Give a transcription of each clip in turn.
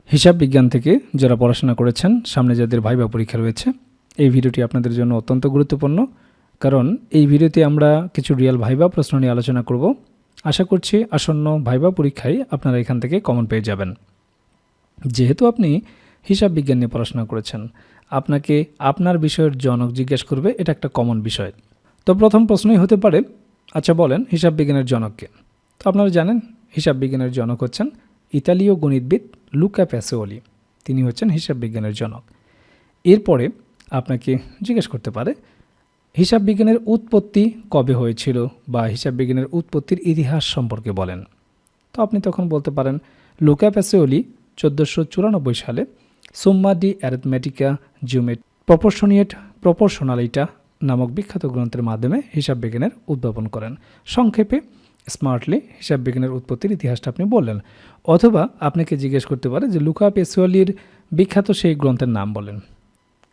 হিসাব বিজ্ঞান থেকে যারা পড়াশোনা করেছেন, সামনে যাদের ভাইবা পরীক্ষা রয়েছে, এই ভিডিওটি আপনাদের জন্য অত্যন্ত গুরুত্বপূর্ণ। কারণ এই ভিডিওতে আমরা কিছু রিয়েল ভাইবা প্রশ্ন নিয়ে আলোচনা করব। আশা করছি আসন্ন ভাইবা পরীক্ষায় আপনারা এখান থেকে কমন পেয়ে যাবেন। যেহেতু আপনি হিসাব বিজ্ঞান নিয়ে পড়াশোনা করেছেন, আপনাকে আপনার বিষয়ের জনক জিজ্ঞেস করবে, এটা একটা কমন বিষয়। তো প্রথম প্রশ্নই হতে পারে, আচ্ছা বলেন হিসাব বিজ্ঞানের জনককে। তো আপনারা জানেন হিসাব বিজ্ঞানের জনক হচ্ছেন ইতালীয় গণিতবিদ লুকা প্যাসিওলি। তিনি হচ্ছেন হিসাব বিজ্ঞানের জনক। এরপরে আপনাকে জিজ্ঞেস করতে পারে হিসাব বিজ্ঞানের উৎপত্তি কবে হয়েছিল বা হিসাব বিজ্ঞানের উৎপত্তির ইতিহাস সম্পর্কে বলেন। তো আপনি তখন বলতে পারেন লুকা প্যাসিওলি 1494 সালে সুম্মা ডি অ্যারিথমেটিকা প্রপোর্শনালিটা নামক বিখ্যাত গ্রন্থের মাধ্যমে হিসাব বিজ্ঞানের উদ্ভাবন করেন। সংক্ষেপে স্মার্টলি হিসাব বিজ্ঞানের উৎপত্তির ইতিহাসটা আপনি বললেন। অথবা আপনাকে জিজ্ঞেস করতে পারে যে লুকা প্যাসিওলির বিখ্যাত সেই গ্রন্থের নাম বলেন।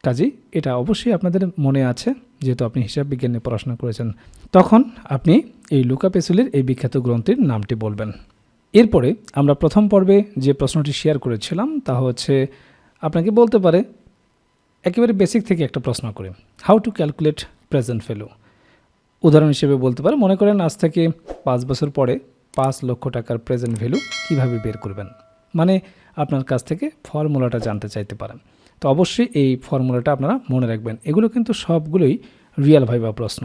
কাজেই এটা অবশ্যই আপনাদের মনে আছে, যেহেতু আপনি হিসাব বিজ্ঞান নিয়ে পড়াশোনা করেছেন। তখন আপনি এই লুকা প্যাসিওলির এই বিখ্যাত গ্রন্থের নামটি বলবেন। এরপরে আমরা প্রথম পর্বে যে প্রশ্নটি শেয়ার করেছিলাম তা হচ্ছে আপনাকে বলতে পারে একেবারে বেসিক থেকে একটা প্রশ্ন করে, how to calculate present value. উদাহরণ হিসেবে বলতে পারে, মনে করেন আজ থেকে 5 বছর পরে 5 লক্ষ টাকার প্রেজেন্ট ভ্যালু কীভাবে বের করবেন, মানে আপনার কাছ থেকে ফর্মুলাটা জানতে চাইতে পারেন। তো অবশ্যই এই ফর্মুলাটা আপনারা মনে রাখবেন। এগুলো কিন্তু সবগুলোই রিয়েল ভাইবা প্রশ্ন,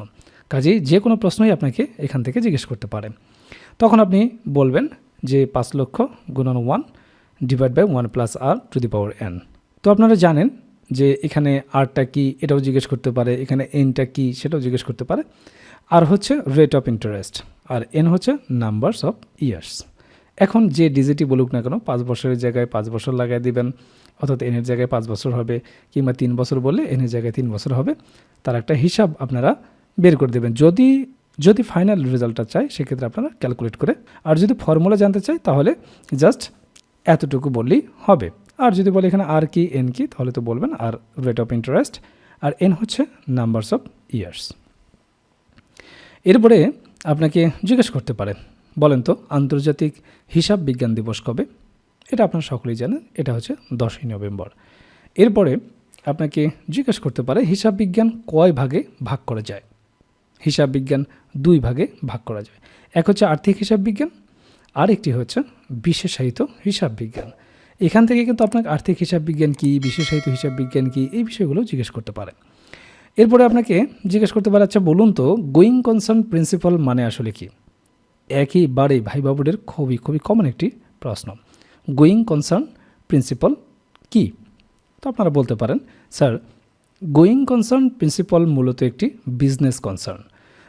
কাজেই যে কোনো প্রশ্নই আপনাকে এখান থেকে জিজ্ঞেস করতে পারে। তখন আপনি বলবেন যে 5 লক্ষ গুণন 1 divide by 1 plus r to the power n. তো আপনারা জানেন যে এখানে আরটা কি এটাও জিজ্ঞেস করতে পারে, এখানে এনটা কি সেটাও জিজ্ঞেস করতে পারে। আর হচ্ছে রেট অফ ইন্টারেস্ট, আর এন হচ্ছে নাম্বারস অফ ইয়ার্স। এখন যে ডিজিটই বলুক না কেন, 5 বছরের জায়গায় 5 বছর লাগাই দিবেন, অর্থাৎ এনের জায়গায় 5 বছর হবে, কিংবা 3 বছর বললে এনের জায়গায় 3 বছর হবে। তার একটা হিসাব আপনারা বের করে দেবেন। যদি ফাইনাল রেজাল্টটা চাই সেক্ষেত্রে আপনারা ক্যালকুলেট করে, আর যদি ফর্মুলা জানতে চাই তাহলে জাস্ট এতটুকু বললেই হবে। আর যদি বলে এখানে আর কি এন কি, তাহলে তো বলবেন আর রেট অফ ইন্টারেস্ট, আর এন হচ্ছে নাম্বারস অফ ইয়ার্স। এরপরে আপনাকে জিজ্ঞেস করতে পারে, বলেন তো আন্তর্জাতিক হিসাব বিজ্ঞান দিবস কবে। এটা আপনারা সকলেই জানেন, এটা হচ্ছে 10ই নভেম্বর। এরপরে আপনাকে জিজ্ঞেস করতে পারে হিসাব বিজ্ঞান কয় ভাগে ভাগ করা যায়। হিসাব বিজ্ঞান 2 ভাগে ভাগ করা যায়। এক হচ্ছে আর্থিক হিসাব বিজ্ঞান, আর একটি হচ্ছে বিশেষায়িত হিসাব বিজ্ঞান। এখান থেকে কিন্তু আপনাকে আর্থিক হিসাব বিজ্ঞান কী, বিশেষায়িত হিসাব বিজ্ঞান কী, এই বিষয়গুলো জিজ্ঞেস করতে পারে। এরপরে আপনাকে জিজ্ঞেস করতে পারে, আচ্ছা বলুন তো গোয়িং কনসার্ন প্রিন্সিপাল মানে আসলে কি। একইবারে ভাইবা বোর্ডের খুবই কমন একটি প্রশ্ন, গোয়িং কনসার্ন প্রিন্সিপাল কি। তো আপনারা বলতে পারেন, স্যার গোয়িং কনসার্ন প্রিন্সিপাল মূলত একটি বিজনেস কনসার্ন,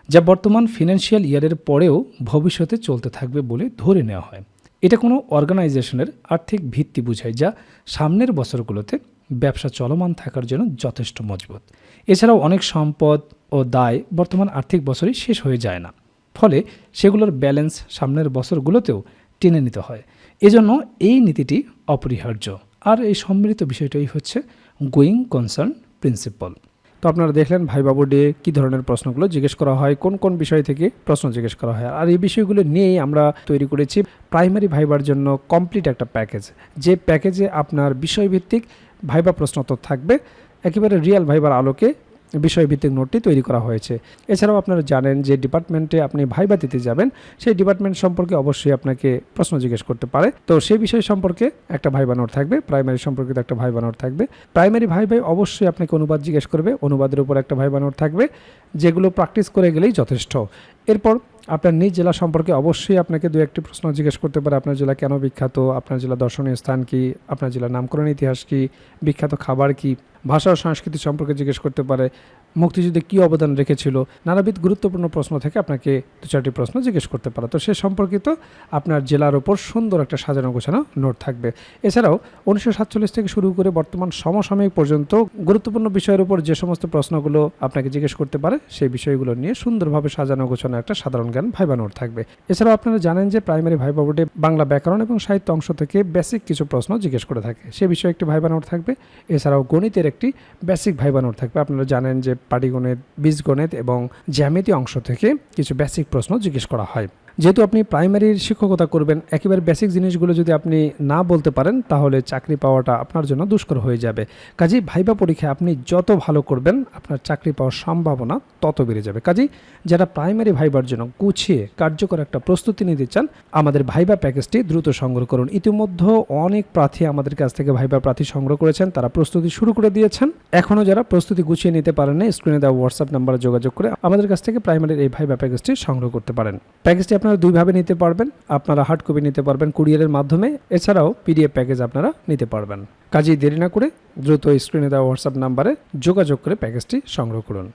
যা বর্তমান ফিনান্সিয়াল ইয়ারের পরেও ভবিষ্যতে চলতে থাকবে বলে ধরে নেওয়া হয়। এটা কোনো অর্গানাইজেশনের আর্থিক ভিত্তি বোঝায়, যা সামনের বছরগুলোতে ব্যবসা চলমান থাকার জন্য যথেষ্ট মজবুত। এছাড়াও অনেক সম্পদ ও দায় বর্তমান আর্থিক বছরই শেষ হয়ে যায় না, ফলে সেগুলোর ব্যালেন্স সামনের বছরগুলোতেও টেনে নিতে হয়। এজন্য এই নীতিটি অপরিহার্য। আর এই সম্মিলিত বিষয়টাই হচ্ছে গোয়িং কনসার্ন প্রিন্সিপাল। তো আপনারা দেখলেন ভাইবা বোর্ডে কী ধরনের প্রশ্নগুলো জিজ্ঞেস করা হয়, কোন কোন বিষয় থেকে প্রশ্ন জিজ্ঞেস করা হয়। আর এই বিষয়গুলো নিয়েই আমরা তৈরি করেছি প্রাইমারি ভাইবার জন্য কমপ্লিট একটা প্যাকেজ, যে প্যাকেজে আপনার বিষয়ভিত্তিক ভাইবা প্রশ্ন তো থাকবে, একেবারে রিয়েল ভাইবার আলোকে বিষয়ভিত্তিক নোটটি তৈরি করা হয়েছে। এছাড়াও আপনারা জানেন যে ডিপার্টমেন্টে আপনি ভাইবা দিতে যাবেন, সেই ডিপার্টমেন্ট সম্পর্কে অবশ্যই আপনাকে প্রশ্ন জিজ্ঞেস করতে পারে। তো সেই বিষয় সম্পর্কে একটা ভাইবা নোট থাকবে, প্রাইমারি সম্পর্কিত একটা ভাইবা নোট থাকবে। প্রাইমারি ভাইবাই অবশ্যই আপনাকে অনুবাদ জিজ্ঞেস করবে, অনুবাদের উপর একটা ভাইবা নোট থাকবে, যেগুলো প্র্যাকটিস করে গেলেই যথেষ্ট। এরপর আপনার নিজ জেলা সম্পর্কে অবশ্যই আপনাকে 2-1টি প্রশ্ন জিজ্ঞেস করতে পারে। আপনার জেলা কেন বিখ্যাত, আপনার জেলা দর্শনীয় স্থান কি, আপনার জেলার নামকরণ ইতিহাস কি, বিখ্যাত খাবার কি, ভাষা ও সংস্কৃতি সম্পর্কে জিজ্ঞেস করতে পারে, মুক্তিযুদ্ধে কী অবদান রেখেছিল। নানাবিধ গুরুত্বপূর্ণ প্রশ্ন থেকে আপনাকে 2-4টি প্রশ্ন জিজ্ঞেস করতে পারে। তো সে সম্পর্কিত আপনার জেলার ওপর সুন্দর একটা সাজানো গোছানো নোট থাকবে। এছাড়াও 1947 থেকে শুরু করে বর্তমান সমসাময়িক পর্যন্ত গুরুত্বপূর্ণ বিষয়ের উপর যে সমস্ত প্রশ্নগুলো আপনাকে জিজ্ঞেস করতে পারে, সেই বিষয়গুলো নিয়ে সুন্দরভাবে সাজানো গোছানো একটা সাধারণ জ্ঞান ভাইবা নোট থাকবে। এছাড়াও আপনারা জানেন যে প্রাইমারি ভাইবা বোর্ডে বাংলা ব্যাকরণ এবং সাহিত্য অংশ থেকে বেসিক কিছু প্রশ্ন জিজ্ঞেস করে থাকে, সে বিষয়ে একটি ভাইবা নোট থাকবে। এছাড়াও গণিতের একটি বেসিক ভাইবা নোট থাকবে। আপনারা জানেন যে পাটিগণিত, বীজগণিত এবং জ্যামিতি অংশ থেকে কিছু বেসিক প্রশ্ন জিজ্ঞেস করা হয়। যেহেতু আপনি প্রাইমারির শিক্ষকতা করবেন, একেবারে বেসিক জিনিসগুলো যদি আপনি না বলতে পারেন তাহলে চাকরি পাওয়াটা আপনার জন্য দুষ্কর হয়ে যাবে। কাজেই ভাইবা পরীক্ষায় আপনি যত ভালো করবেন আপনার চাকরি পাওয়ার সম্ভাবনা তত বেড়ে যাবে। কাজেই যারা প্রাইমারি ভাইবার জন্য গুছিয়ে কার্যকর একটা প্রস্তুতি নিতে চান, আমাদের ভাইবা প্যাকেজটি দ্রুত সংগ্রহ করুন। ইতিমধ্যে অনেক প্রার্থী আমাদের কাছ থেকে ভাইবা প্রার্থী সংগ্রহ করেছেন, তারা প্রস্তুতি শুরু করে দিয়েছেন। এখনও যারা প্রস্তুতি গুছিয়ে নিতে পারেন না, স্ক্রিনে দেওয়া হোয়াটসঅ্যাপ নাম্বারে যোগাযোগ করে আমাদের কাছ থেকে প্রাইমারির এই ভাইবা প্যাকেজটি সংগ্রহ করতে পারেন। প্যাকেজটি আপনারা দুইভাবে নিতে পারবেন, আপনারা হার্ড কপি নিতে পারবেন কুরিয়ারের মাধ্যমে, এছাড়াও পিডিএফ প্যাকেজ আপনারা নিতে পারবেন। কাজেই দেরি না করে দ্রুত স্ক্রিনে দেওয়া হোয়াটসঅ্যাপ নাম্বারে যোগাযোগ করে প্যাকেজটি সংগ্রহ করুন।